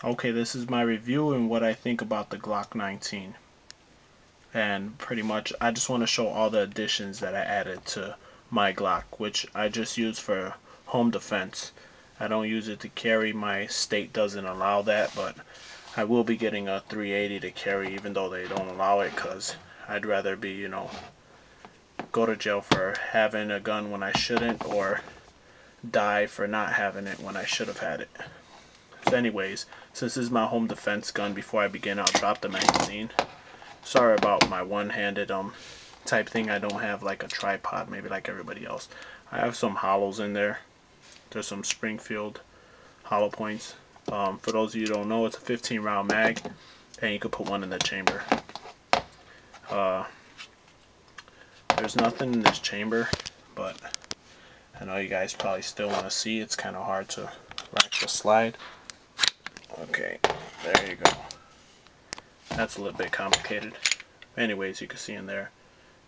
Okay, this is my review and what I think about the Glock 19. And pretty much I just want to show all the additions that I added to my Glock, which I just use for home defense. I don't use it to carry. My state doesn't allow that, but I will be getting a 380 to carry even though they don't allow it, because I'd rather be, go to jail for having a gun when I shouldn't, or die for not having it when I should have had it. So anyways, since this is my home defense gun, before I begin, I'll drop the magazine. Sorry about my one-handed type thing. I don't have like a tripod, maybe like everybody else. I have some hollows in there. There's some Springfield hollow points. For those of you who don't know, it's a 15 round mag, and you could put one in the chamber. There's nothing in this chamber, but I know you guys probably still want to see. It's kind of hard to rack the slide. Okay, there you go. That's a little bit complicated. Anyways, you can see in there,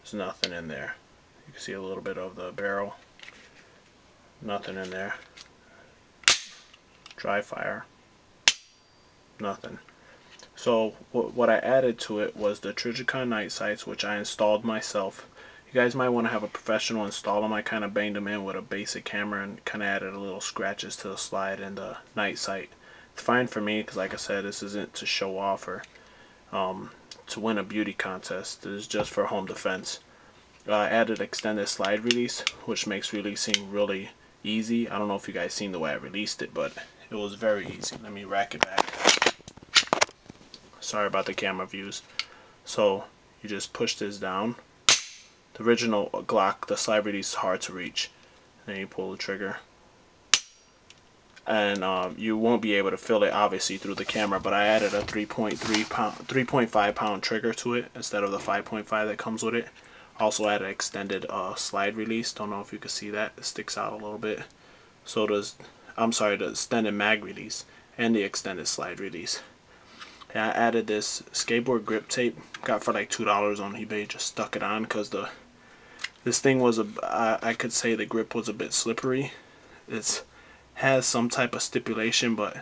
there's nothing in there. You can see a little bit of the barrel. Nothing in there. Dry fire. Nothing. So what I added to it was the Trijicon night sights, which I installed myself. You guys might want to have a professional install them. I kind of banged them in with a basic hammer and kind of added a little scratches to the slide and the night sight. It's fine for me because, like I said, this isn't to show off or to win a beauty contest. This is just for home defense. I added extended slide release, which makes releasing really easy. I don't know if you guys seen the way I released it, but it was very easy. Let me rack it back. Sorry about the camera views. So you just push this down. The original Glock, the slide release is hard to reach. Then you pull the trigger. And you won't be able to feel it obviously through the camera, but I added a 3.5 pound trigger to it instead of the 5.5 that comes with it. Also added extended slide release. Don't know if you can see that. It sticks out a little bit. So does, the extended mag release and the extended slide release. And I added this skateboard grip tape. Got for like $2 on eBay. Just stuck it on because this thing was I could say the grip was a bit slippery. It's has some type of stipulation, but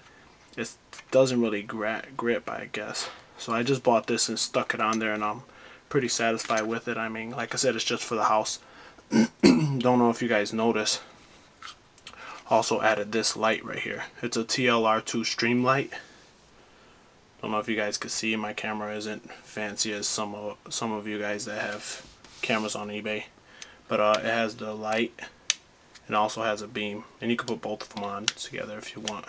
it doesn't really grip, I guess. So I just bought this and stuck it on there, and I'm pretty satisfied with it. I mean, like I said, it's just for the house. Don't know if you guys notice. Also added this light right here. It's a TLR2 stream light. Don't know if you guys can see. My camera isn't fancy as some of you guys that have cameras on eBay, but it has the light. It also has a beam, and you can put both of them on together if you want.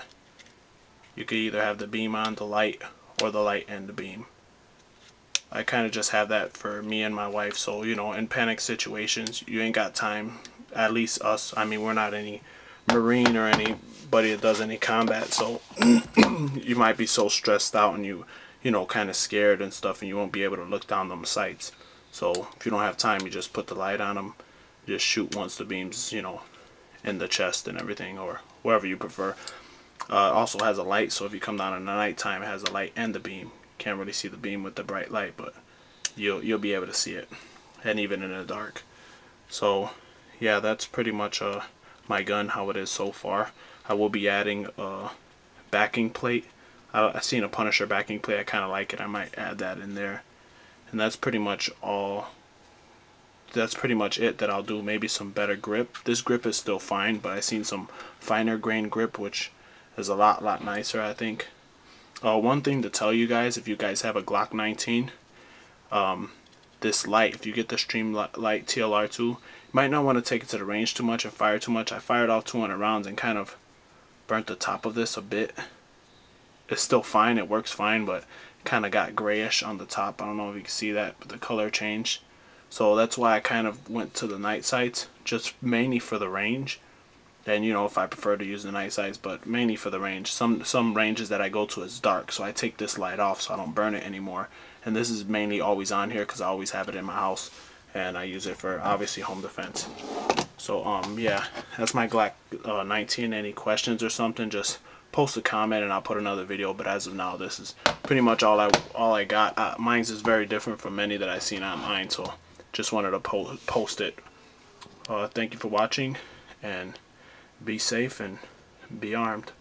You could either have the beam on the light, or the light and the beam. I kind of just have that for me and my wife, so in panic situations, you ain't got time. At least us. I mean, we're not any Marine or anybody that does any combat, so you might be so stressed out and you kind of scared and stuff, and you won't be able to look down them sights. So if you don't have time, you just put the light on them. Just shoot once the beam's in the chest and everything, or wherever you prefer. Also has a light, so if you come down in the nighttime, it has a light and the beam. Can't really see the beam with the bright light, but you'll be able to see it, and even in the dark. So yeah, that's pretty much my gun, how it is so far. I will be adding a backing plate. I've seen a Punisher backing plate. I kind of like it. I might add that in there, and that's pretty much all. That's pretty much it that I'll do. Maybe some better grip. This grip is still fine, but I've seen some finer grain grip, which is a lot nicer, I think. One thing to tell you guys, if you guys have a Glock 19, this light, if you get the Stream Light TLR2, you might not want to take it to the range too much and fire too much. I fired off 200 rounds and kind of burnt the top of this a bit. It's still fine, it works fine, but kind of got grayish on the top. I don't know if you can see that, but the color changed. So that's why I kind of went to the night sights, just mainly for the range. And if I prefer to use the night sights, but mainly for the range. Some ranges that I go to is dark, so I take this light off so I don't burn it anymore. And this is mainly always on here because I always have it in my house, and I use it for obviously home defense. So yeah, that's my Glock 19. Any questions or something, just post a comment and I'll put another video. But as of now, this is pretty much all I got. Mine's is very different from many that I've seen online, so just wanted to post it. Thank you for watching, and be safe and be armed.